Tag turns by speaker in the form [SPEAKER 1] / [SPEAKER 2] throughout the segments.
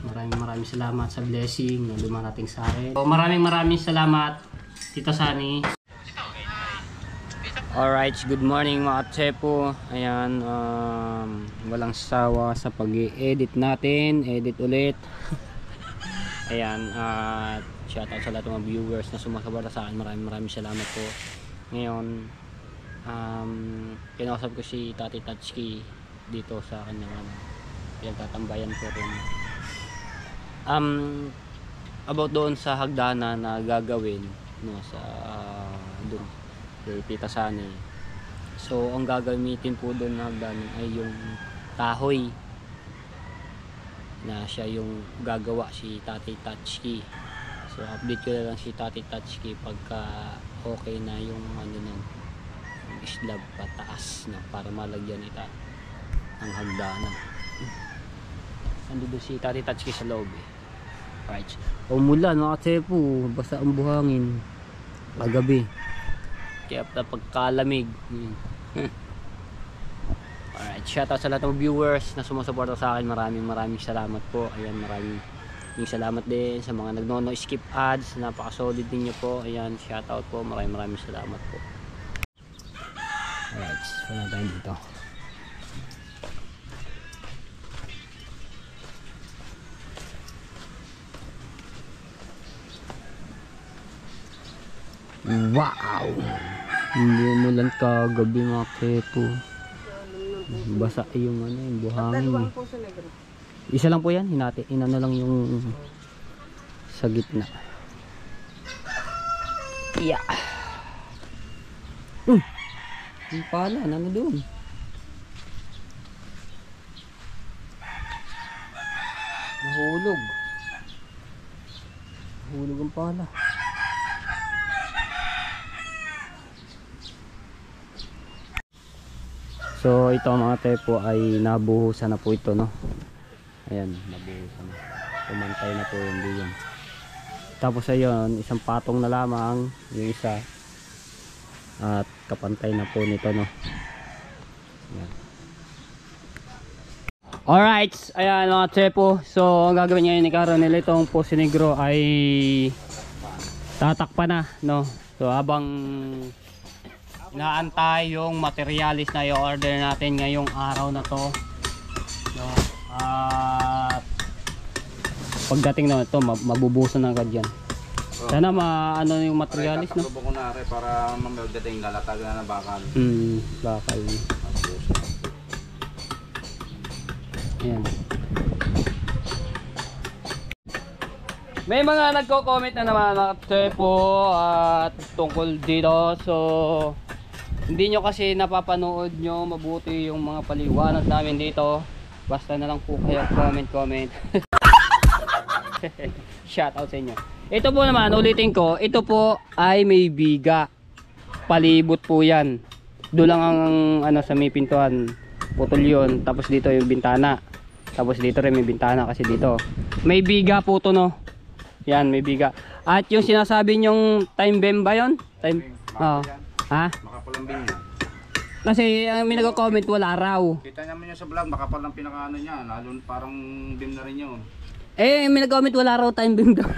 [SPEAKER 1] Maraming salamat sa blessing na dumarating sa akin. So, maraming salamat, Tita Sunny. Alright, good morning mga Tsepo. Ayan, walang sawa sa pag-i-edit natin. Edit ulit. Ayan, shoutout sa lahat ng mga viewers na sumasabata sa akin. Maraming salamat po. Ngayon, kinakausap ko si Tati Tatsuki dito sa kanyang pinagtatambayan ko rin. About doon sa hagdanan na gagawin, no, sa doon kay Tita Sunny. So ang gagamitin po doon na hagdanan ay yung kahoy na siya yung gagawa, si Tati Tatsuki. So update ko na lang si Tati Tatsuki pagka okay na yung ano nun, yung slab pataas na para malagyan ita ang hagdanan. Nandito si Tati Tatsuki sa loob eh. Right. Umulan mga Tsepo, basta ang buhangin paggabi, kaya pagkalamig. Alright, shoutout sa lahat ng viewers na sumusuporta sa akin. Maraming salamat po. Ayan, maraming salamat din sa mga nagno skip ads. Napaka-solid ninyo po. Ayan, shoutout po. Maraming salamat po. Alright, wala tayo dito. Wow! Hindi umulan kagabi mga Tsepo. Basa yung ano, yung buhangin. Isa lang po yan, inano lang yung sa gitna. Yeah. Yung pala, ano doon? Nahulog. Nahulog ang pala. So ito mga Tsepo ay nabuhusan na po ito, no. Ayan, nabuhusan na. Pumantay na po yung diyan. Tapos ayun, isang patong na lamang yung isa. At kapantay na po nito, no. Ayan. Alright, ayan mga Tsepo. So ang gagawin ngayon ni Caronel, itong Poso Negro ay tatakpan na, no. So habang inaantay yung materialis na i-order natin ngayong araw na to, no? At pagdating na ito, mabubusan na agad yan. Sana maano yung materialis, no?
[SPEAKER 2] Tatakbo ko na rin para mamagdating lalatagan na bakal.
[SPEAKER 1] Bakal. Ayan. May mga nagko-comment na naman mga Tsepo at tungkol dito. So hindi nyo kasi napapanood nyo mabuti yung mga paliwanag namin dito. Basta na lang po kayo comment. Shout out sa inyo. Ito po naman, ulitin ko, ito po ay may biga. Palibot po yan. Doon lang ang ano, sa may pintuan, putol yun. Tapos dito yung bintana. Tapos dito rin may bintana kasi dito may biga po to, no. Yan, may biga. At yung sinasabi nyong time beam ba yun? Time, ha?
[SPEAKER 2] Makapalambing yan.
[SPEAKER 1] Kasi may nagko-comment wala raw.
[SPEAKER 2] Kita naman yun sa vlog, makapal ang pinakaano niya. Lalo parang beam na rin yun.
[SPEAKER 1] Eh, may nag-comment wala raw time beam daw.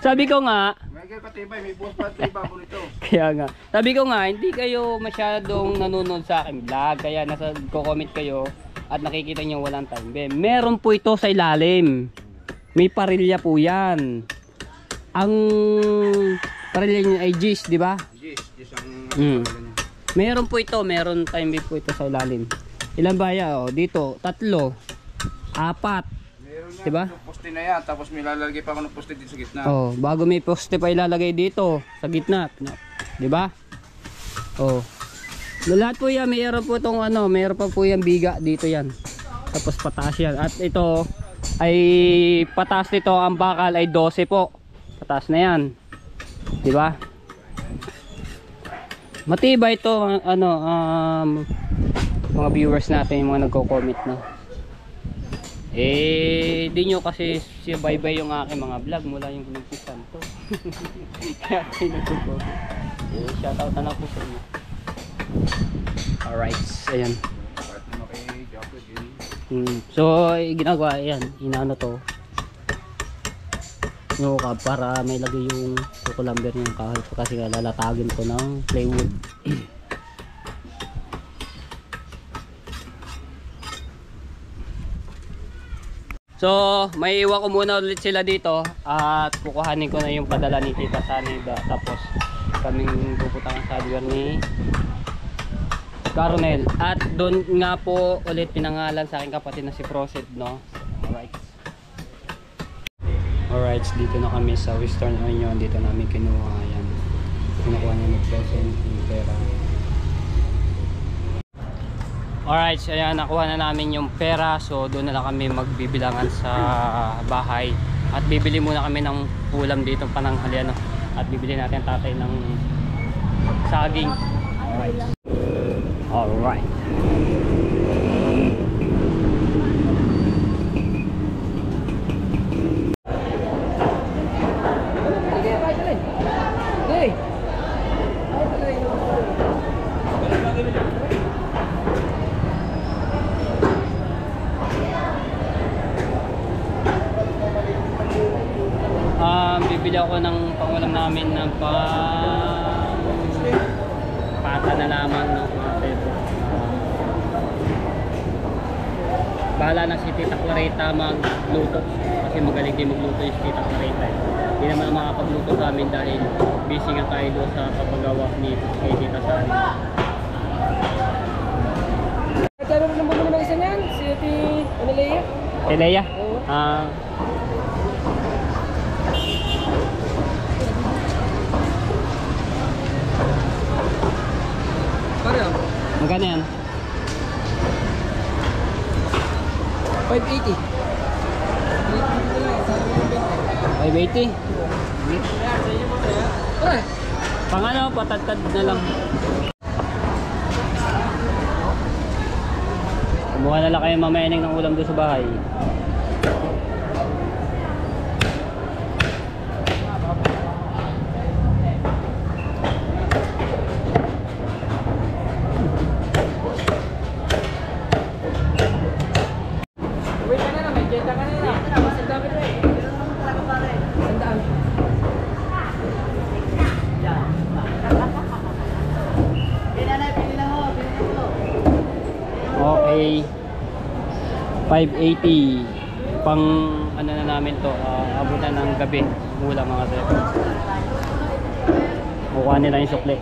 [SPEAKER 1] Sabi ko nga,
[SPEAKER 2] may katibay, may buwas pa tiba po nito.
[SPEAKER 1] kaya nga, sabi ko nga, hindi kayo masyadong nanonood sa aking vlog. Kaya nasa comment kayo at nakikita nyo walang time beam. Meron po ito sa ilalim. May parilya po yan. Ang parilya niya ay Gis, di ba?
[SPEAKER 2] Gis ang
[SPEAKER 1] meron po ito, meron time beam po ito sa ilalim. Ilan ba yan? Oh, dito, 3, 4.
[SPEAKER 2] Meron yan,
[SPEAKER 1] diba?
[SPEAKER 2] Poste na yan, tapos may lalagay pa ako ng poste dito sa gitna.
[SPEAKER 1] Oh, bago may poste pa ilalagay dito sa gitna, 'di ba? Oh. Lahat po yan, mayroon po tong ano, mayroon pa po yan biga dito yan. Tapos pataas yan. At ito ay pataas nito, ang bakal ay 12 po. Pataas na yan. 'Di ba? Matibay ito ano, mga viewers natin, yung mga nagko-comment na. Eh, di nyo kasi siya-bye-bye yung aking mga vlog mula yung pinagpisan to. Kaya kayo nagko-comment. Eh, shoutout na lang po sa inyo. Alright, ayan. So, ginagawa yan. Inaano to. Nukab para may lagay yung kukulamber yung kahoy. Kasi nga lalatagin ko ng plywood. So, may iwan ko muna ulit sila dito. At kukuhanin ko na yung padala ni Tita Sanida. Tapos, kaming pupunta sa hardware ni Caronel. At doon nga po ulit pinangalan sa aking kapatid na si Prosid, no? Alright, dito na kami sa Western Union. Dito namin kinuha yan. Kinukuha niya ng present yung pera. Alright, so ayan, nakuha na namin yung pera. So doon na lang kami magbibilangan sa bahay. At bibili muna kami ng ulam dito pananghalian, no? At bibili natin tatay ng saging. Alright. Bibili ako ng pangulam namin ng pata na lamang, no, mga pedo. Bahala na si Tita Clarita magluto kasi magaling din magluto yung si Tita Clarita. Hindi naman makapagluto sa amin dahil busy nga tayo doon sa papagawa ni kay Tita Sani.
[SPEAKER 3] Kaya naman mo naman isa niyan, si Leia.
[SPEAKER 1] Si Leia? Magkano yan?
[SPEAKER 3] 580.
[SPEAKER 1] 580? Pang ano, patad-tad na lang. Kumuha na lang kayo mamayaning ng ulam doon sa bahay. Okay, 580 pang ano na namin to, abutan ng gabi mula mga sir. Kukuha nila yung sukli.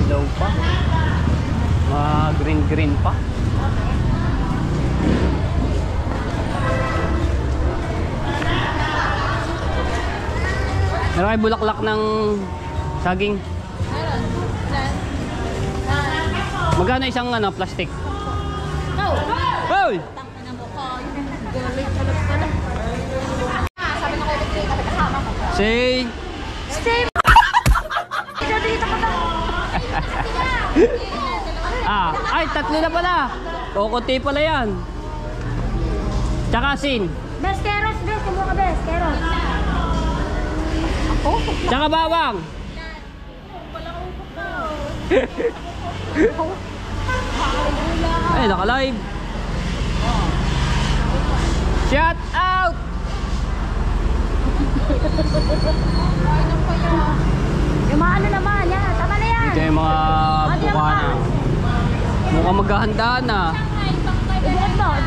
[SPEAKER 1] Ilaw pa, green pa. Meron kayo bulaklak ng saging? Magkano isang ano, plastic? Hoy! Say ay, tatlo na pala. Kukunti pala yan. Tsaka asin.
[SPEAKER 4] Bes, keros, bes. Kumuha ka, bes. Keros. Ako?
[SPEAKER 1] Tsaka bawang. Ay, naka-live. Shout out!
[SPEAKER 4] Yung mga ano naman, yan. Tama na yan.
[SPEAKER 1] Ito yung mga bukana. Mukhang maghahandaan na.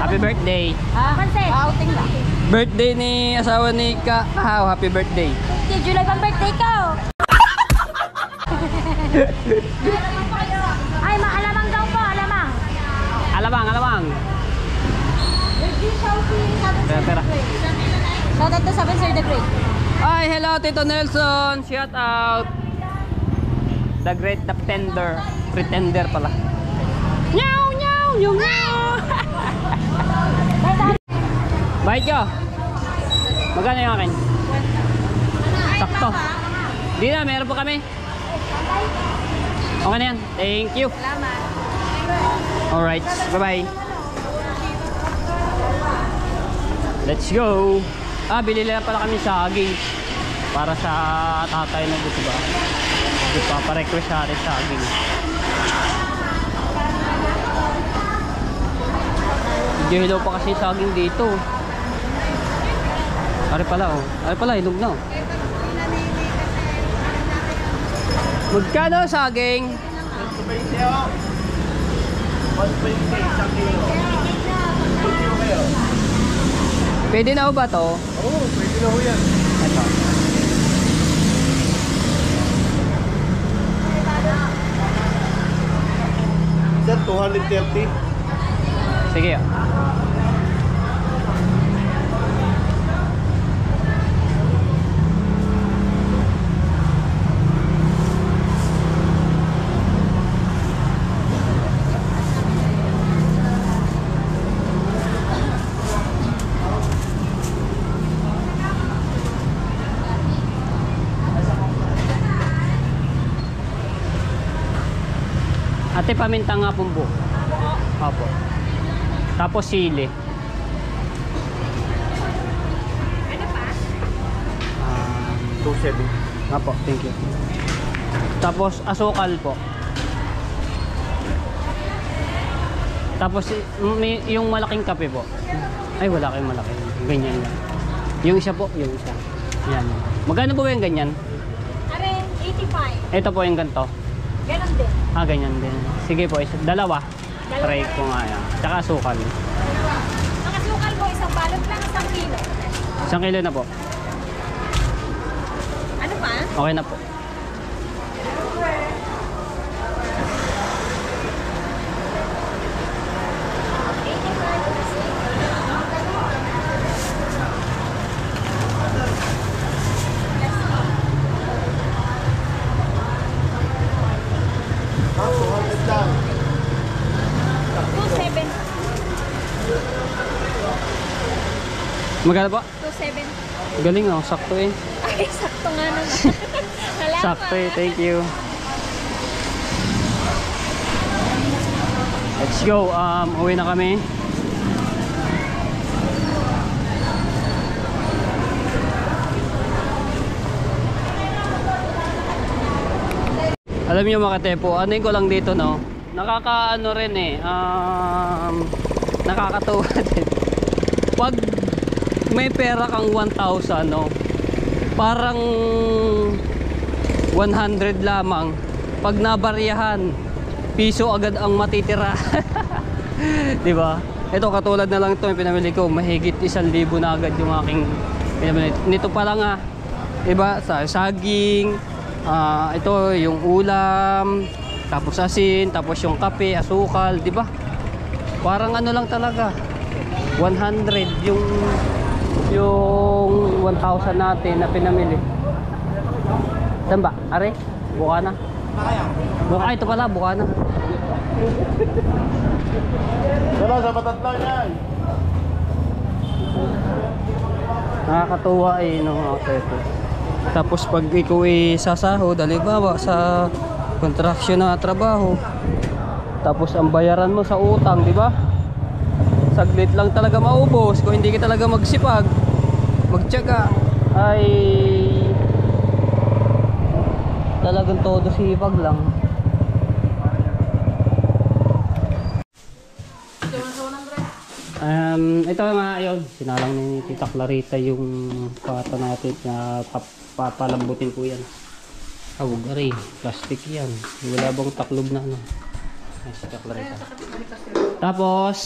[SPEAKER 1] Happy birthday.
[SPEAKER 4] Kasi, outing lang.
[SPEAKER 1] Birthday ni asawa ni Kahaw. Happy birthday.
[SPEAKER 4] Si July pang birthday ko. Ay, maalamang daw po, alamang.
[SPEAKER 1] Alabang. Pera.
[SPEAKER 4] Shout out to 7 Sir the Great.
[SPEAKER 1] Ay, hello Tito Nelson. Shout out. The Great Pretender pala. Nyaw, nyaw, yung nyaw. Bait ka. Magkano yung akin? Sakto. Di na, meron pa kami. Okay na yan. Thank you. Alright, bye-bye. Let's go. Bili lang pala kami saging para sa tatay na gusto ba. Ipaparequest sa atin saging. Hilaw pa kasi saging dito. Ari pala oh. Ari pala, hinog na oh. Magkano saging? 120. Pwede na ba to?
[SPEAKER 2] Oo, pwede na ho yan.
[SPEAKER 1] Ito.
[SPEAKER 2] Sir, 230.
[SPEAKER 1] Sige. Ate, paminta nga pong buo. Opo. Tapos sili.
[SPEAKER 4] Ano pa?
[SPEAKER 2] 270.
[SPEAKER 1] Opo, thank you. Tapos asukal po. Tapos yung malaking kape po. Ay, wala kayong malaki. Ganyan lang. Yung isa po, yung isa. Yan. Magkano po yung ganyan?
[SPEAKER 4] Arin, 85.
[SPEAKER 1] Ito po yung ganito.
[SPEAKER 4] Ganon din.
[SPEAKER 1] Ganyan din. Sige po, dalawa. Try ko nga yan. Tsaka asukal.
[SPEAKER 4] Ang asukal mo, isang balot lang, 1 kilo.
[SPEAKER 1] 1 kilo na po.
[SPEAKER 4] Ano pa?
[SPEAKER 1] Okay na po. Magkano po?
[SPEAKER 4] 270.
[SPEAKER 1] Galing oh, sakto eh.
[SPEAKER 4] Ay, sakto nga naman. Salamat.
[SPEAKER 1] Sakto eh, thank you. Let's go, uwi na kami. Alam niyo mga katepo, anuin ko lang dito no, nakakaano rin eh, nakakatuwa din. Pag may pera kang 1,000 no, parang 100 lamang. Pag nabaryahan, piso agad ang matitira. Di ba? Ito katulad na lang ito yung pinamili ko, mahigit 1,000 na agad yung aking pinamili. Nito pa lang diba, sa saging, ito yung ulam, tapos asin, tapos yung kape, asukal, di ba? Parang ano lang talaga, 100 yung 1,000 natin na pinamili. Saan ba? Are? Buka na. Buka, ito pala, buka na.
[SPEAKER 2] Wala, sa patatlaw yan.
[SPEAKER 1] Nakakatuwa eh, no, ito. Tapos pag ikaw sasahod, halimbawa sa construction na trabaho, tapos ang bayaran mo sa utang, di ba? Saglit lang talaga maubos kung hindi ka talaga magsipag, magtiyaga, ay talagang todo sipag lang. Ito nga yun, sinalang ni Tita Clarita yung pato natin na papalambutin po yan. Huwag aray, plastic yan, wala bang taklob na ano. Ay, Tita Clarita. Tapos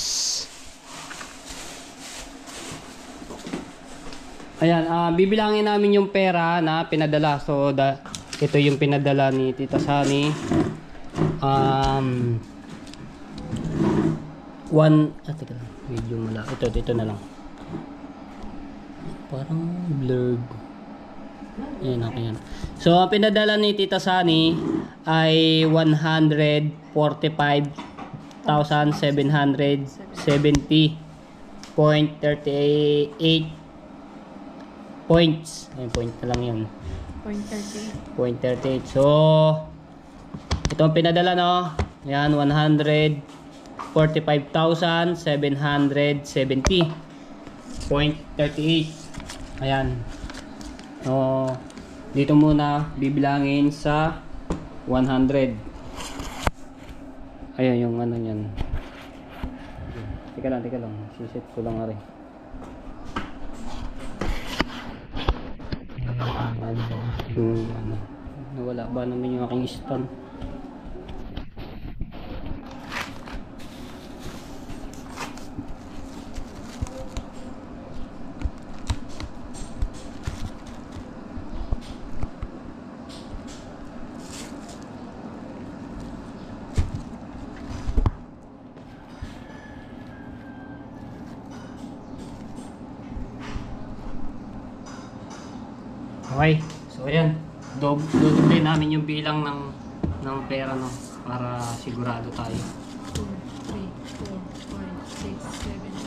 [SPEAKER 1] ayan, bibilangin namin yung pera na pinadala. So ito yung pinadala ni Tita Sani. Teka lang, video mula. Ito na lang. Parang blurred. Ayan, okay yan. So ang pinadala ni Tita Sani ay 145 45,770.38 points. Ayun, point na lang yun. 0.38. So, ito ang pinadala, no? Yan, 145,770.38. Ayan. So, dito muna bibilangin sa 100. Ayan yung ano yan. Teka lang. Siset ko lang rin. Yung ano, nawala ba naman yung aking stand? Okay, so ayan, dodoble namin yung bilang ng pera, no, para sigurado tayo.
[SPEAKER 4] 2, 3, 4, 5, 6, 7, 8,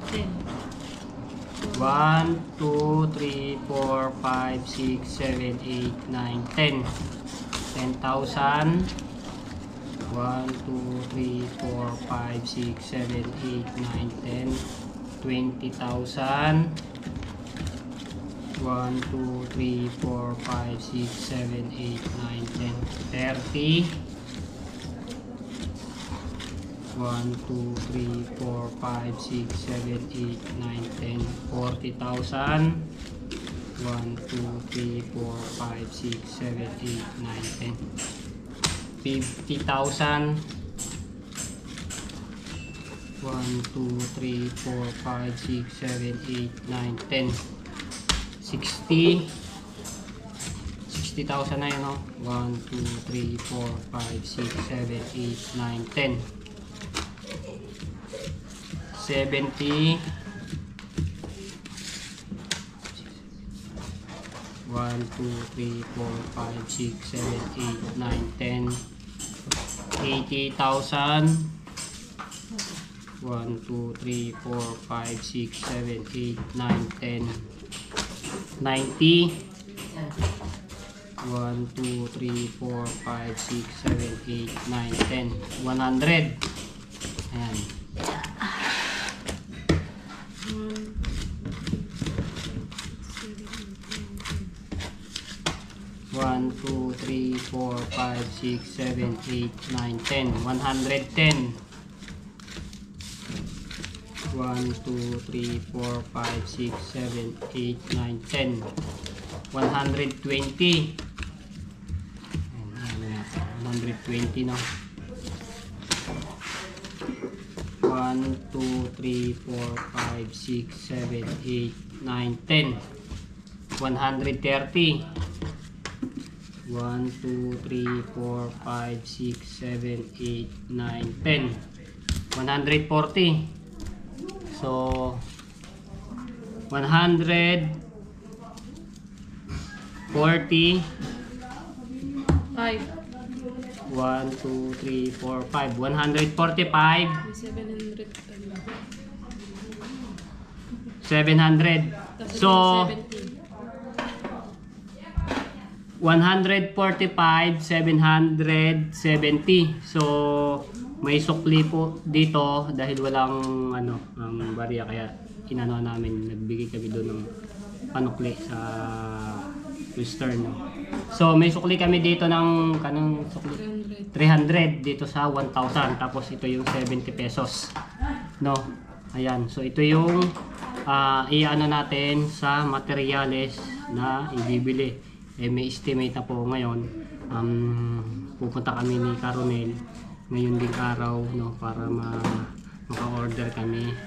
[SPEAKER 4] 9, 10.
[SPEAKER 1] 1, 2, 3, 4, 5, 6, 7, 8, 9, 10. 10,000. 1, 2, 3, 4, 5, 6, 7, 8, 9, 10. 20,000. 1, 2, 3, 4, 5, 6, 7, 8, 9, 10, 30. 1, 2, 3, 4, 5, 6, 7, 8, 9, 10, 40,000. 1, 2, 3, 4, 5, 6, 7, 8, 9, 10, 50,000. 1, 2, 3, 4, 5, 6, 7, 8, 9, 10, 60,000 na yun, no? 1, 2, 3, 4, 5, 6, 7, 8, 9, 10, 70. 1, 2, 3, 4, 5, 6, 7, 8, 9, 10, 80,000. 1, 2, 3, 4, 5, 6, 7, 8, 9, 10, 90. 1, 2, 3, 4, 5, 6, 7, 8, 9, 10, 100. Ayan. 1, 2, 3, 4, 5, 6, 7, 8, 9, 10, 110. 1, 2, 3, 4, 5, 6, 7, 8, 9, 10, 120. 120, no? 1, 2, 3, 4, 5, 6, 7, 8, 9, 10, 130. 1, 2, 3, 4, 5, 6, 7, 8, 9, 10, 140. So 140,
[SPEAKER 4] 5.
[SPEAKER 1] 1, 2, 3, 4, 5, 145, 700. So 145, 770. So may sukli po dito dahil walang barya, kaya inano namin, nagbigay kami doon ng panukli sa Western, no? So may sukli kami dito ng kanang sukli 300 dito sa 1,000, tapos ito yung 70 pesos, no? Ayan, so ito yung iano natin sa materyales na ibibili. May estimate na po ngayon. Pupunta kami ni Caronel ngayon ding araw, no, para maka-order kami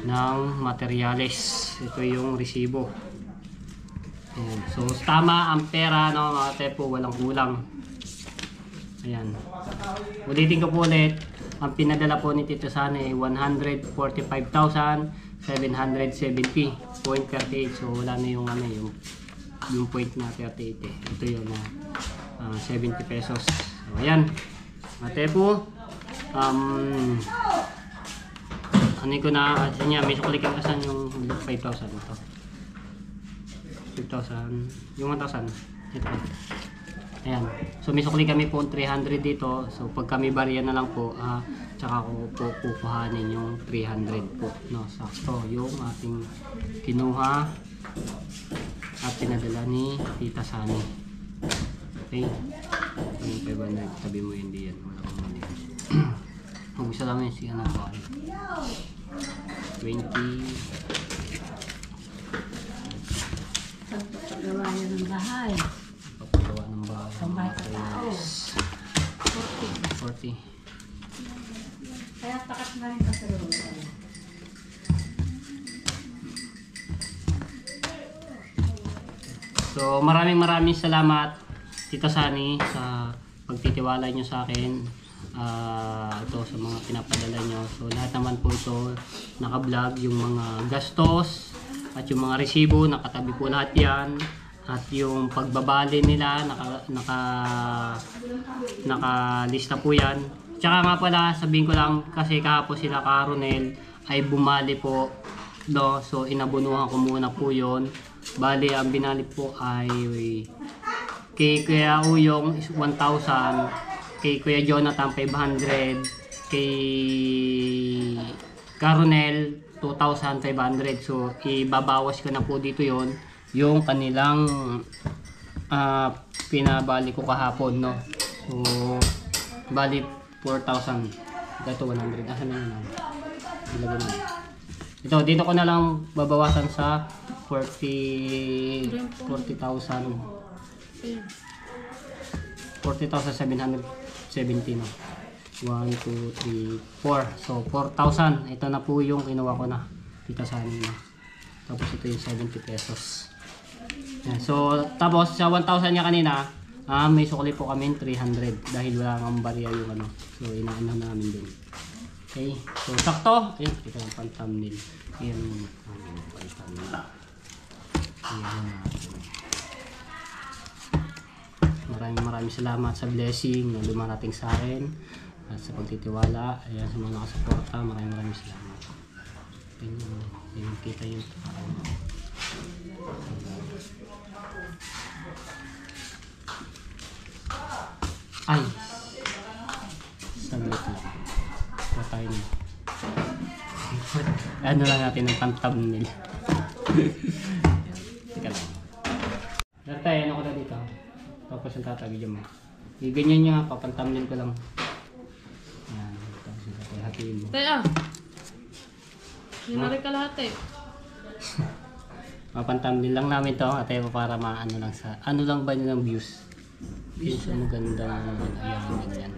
[SPEAKER 1] ng materyales. Ito yung resibo. Ayan. So tama ang pera, no, mga tepo, walang kulang. Ayan. Ulitin ko po ulit, ang pinadala po ni Tito San ay 145,770.38. So wala na yung yung point na 38. Ito yun na 70 pesos. So ayan, ate po, ano ko na, niya, may sukli kang kasan yung 5,000 ito. 5,000, yung 1,000, ito. Ayan, so may sukli kami po 300 dito, so pag kami bariya na lang po, tsaka ko po kukuhanin yung 300 po, no, sakto yung ating kinuha at pinadala ni Tita Sani. Okay, yung 500, tabi mo hindi yan, wala kang mali. Mag-isa lang yun siya na po. 20.
[SPEAKER 4] Pagpagawa niya ng bahay.
[SPEAKER 1] Pagpagawa ng bahay.
[SPEAKER 4] Pambahay sa tao.
[SPEAKER 1] 40.
[SPEAKER 4] Kaya takat na rin kasi rin.
[SPEAKER 1] So maraming salamat Tita Sani sa pagtitiwala nyo sa akin. Ito sa mga pinapadala nyo. So lahat naman po ito naka-vlog, yung mga gastos at yung mga resibo, nakatabi po lahat yan. At yung pagbabali nila, nakalista po yan. Tsaka nga pala, sabihin ko lang kasi kahapon sila Karonel ay bumali po. No? So inabunuhan ko muna po yon. Bali, ang binali po ay kay Kuya Uyong is 1,000. Kay Kuya Jonathan 500, kay Caronel 2,500. So ibabawas ko na po dito yon yung kanilang pinabali ko kahapon, no. So bali 4,000. Ito 100. Asan na yun? Ito dito ko na lang babawasan sa 40,000. 40,770, no? 1, 2, 3, 4. So 4,000. Ito na po yung kinuha ko na Tita Sani, no? Tapos ito yung 70 pesos. Yan. So tapos sa 1,000 niya kanina, may sukli po kami 300 dahil wala nang barya yung ano. So inaano namin din. Okay. So sakto. Ayun, ito yung pang-thumbnail. Ayan yung pang-thumbnail. Ayan natin. Maraming salamat sa blessing na dumarating sa akin at sa pagtitiwala. Ayan, sa mga nakasuporta, maraming salamat. Ayan, kita yun. Ay! Saglit lang. Patay na. Ano lang natin ang pang-thumbnail. Teka lang. Dati, ano ko na dito? Tapos yung tatagyan mo. Ganyan nyo nga, papantamlin ko lang. Yan, tapos yung hatiin mo.
[SPEAKER 5] Taya! Hinari ka lahat eh.
[SPEAKER 1] Papantamlin lang namin to at para maano lang sa, ano lang ba yun ng views? Views ang maganda ng ayan, ganyan.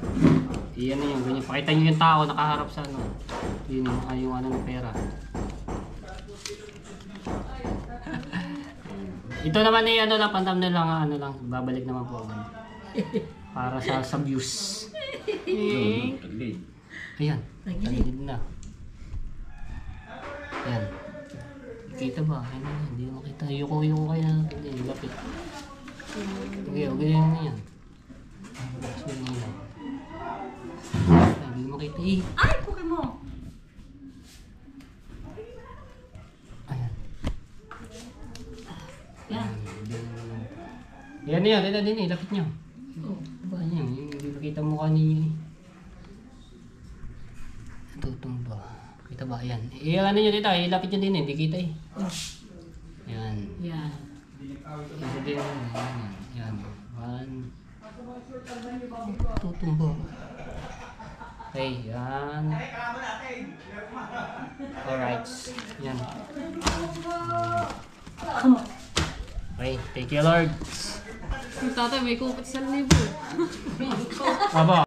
[SPEAKER 1] Iyan na yung ganyan. Pakita nyo yung tao nakaharap sa ano. Yun yung ano ng pera. Ito naman ay ano lang, pantamnil lang, ano lang, babalik naman po ako. Para sa views. Ayan, tagilid na. Ayan. Kita ba? Ayan na, hindi mo makita. Yuko kayo na natin, lapit. Okay, ganyan na yan. Hindi mo makita eh.
[SPEAKER 4] Ay, puki mo!
[SPEAKER 1] Yan yan, ito din eh, lapit nyo. Ba yan, hindi makita mukha ninyo eh. Ito tumba. Kita ba? Yan. Ano nyo dito, ilapit nyo din eh, hindi kita eh. Yan.
[SPEAKER 4] Yan.
[SPEAKER 1] Ito din, yan. One. Ito tumba. Okay, yan. Alright. Yan. Okay, thank you Lord.
[SPEAKER 5] Yung tatay may kupit sa libo.
[SPEAKER 1] Aba.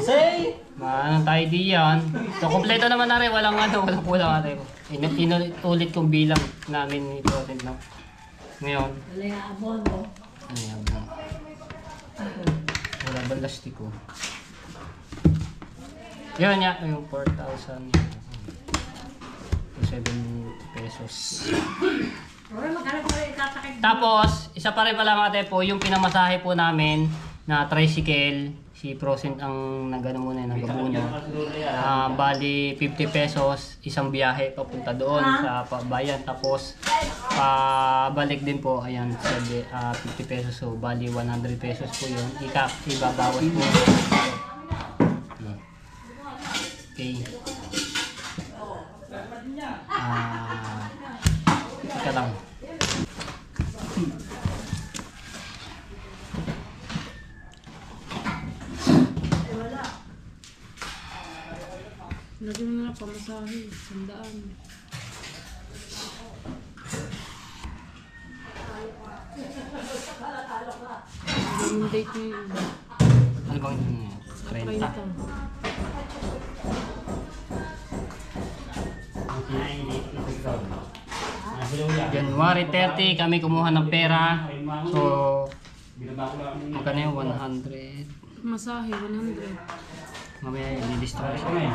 [SPEAKER 1] Say! Maano tayo diyan. So, kompleto naman na rin. Walang kulang natin. Inulit kong bilang namin ito. No? Ngayon.
[SPEAKER 4] Wala yung abon mo.
[SPEAKER 1] Ayan. Wala ba lastiko? Yun ya. Yung 4,000. 7 pesos. Tapos, isa pa rin pala mga tepo, yung pinamasahe po namin na tricycle, si Prosent ang nagano muna, nagabuno. Bali 50 pesos isang biyahe papunta doon sa bayan, tapos pabalik din po, ayan, 50 pesos, so bali 100 pesos po yun. Ibabawas po. Okay. Ika lang.
[SPEAKER 5] Lagyan mo na pamasahe. 100. Yung date mo yun.
[SPEAKER 1] Ano bang 30?
[SPEAKER 5] 30.
[SPEAKER 1] January 30 kami kumuha ng pera. So magkano yung 100?
[SPEAKER 5] Masahe, 100.
[SPEAKER 1] Mamaya i-list ko siya.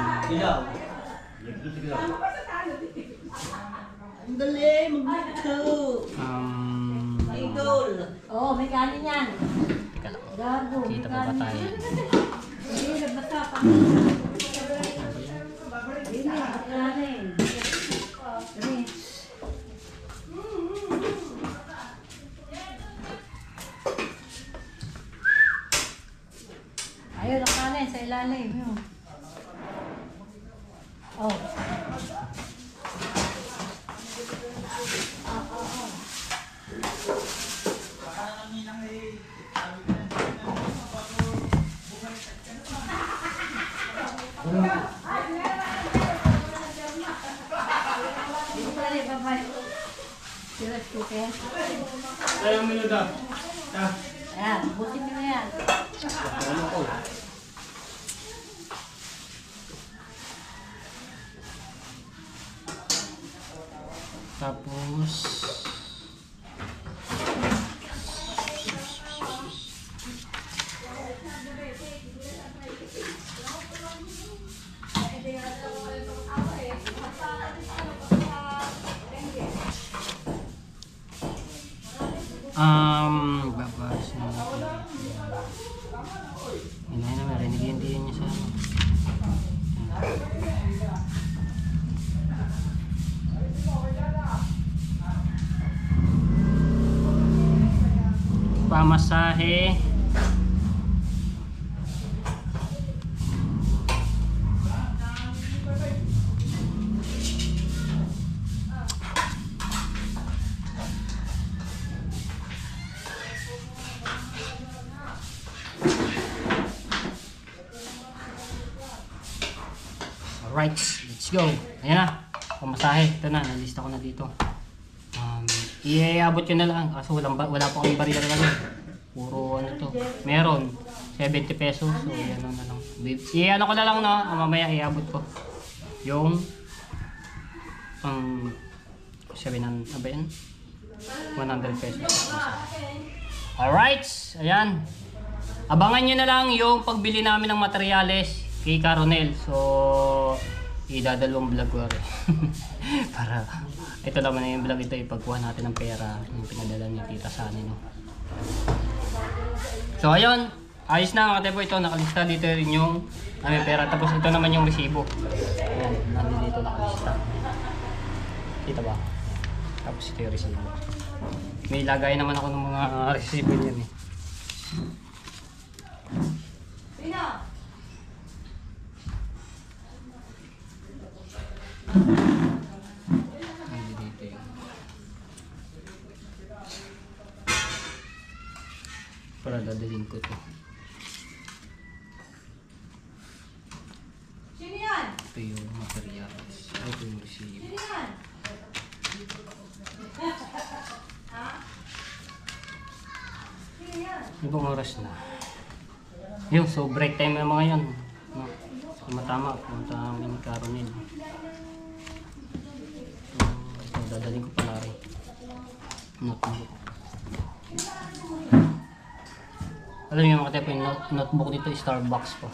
[SPEAKER 6] Ang galing, magbito. Idol.
[SPEAKER 4] Oo, may kanin yan.
[SPEAKER 1] Teka lang.
[SPEAKER 4] Gago.
[SPEAKER 1] Kita pa ba tayo?
[SPEAKER 4] Hindi, nagbasa pa. Hindi, kanin. Ayun, ang kanin sa ilalim. Yun. Oh.
[SPEAKER 3] Ayaw mo daw.
[SPEAKER 4] Ayan, butin nyo na yan.
[SPEAKER 1] Tapos babas na inahin na marinig hindi niya sa ano. Pamasahe alright, let's go. Ayan na, pamasahe. Ito na, nalista ko na dito. Iabot yun na lang. Kaso wala pa akong barila talaga. Puro ano to. Meron. 70 pesos. So yan na lang. Ano ko na lang, no? Mamaya iabot ko. Yung 700 ba yan? 100 pesos. Alright. Ayan. Abangan nyo na lang yung pagbili namin ng materyales kay Caronel. So idadalawang vlog ko rin. Para ito naman yung vlog ito, ipagkuha natin ng pera yung pinadala ni Tita Sani, no? So ayun, ayos na mga tepo. Ito nakalista dito rin yung aming pera, tapos ito naman yung resibo. Ayan, nandito nakalista. Kita ba? Tapos ito yung resibo. May lagay naman ako ng mga resibo niyan eh. Para dadalhin ko to.
[SPEAKER 4] Sino yan?
[SPEAKER 1] Ito yung materials. Ito yung resibo.
[SPEAKER 4] Sino yan? Sino yan?
[SPEAKER 1] Ibang oras na. Yung, so break time na mga yan. No? Tama, punta namin Caronel. So, dadalhin ko pala rin. Notebook. Alam niyo mga tepo, yung notebook dito, Starbucks po.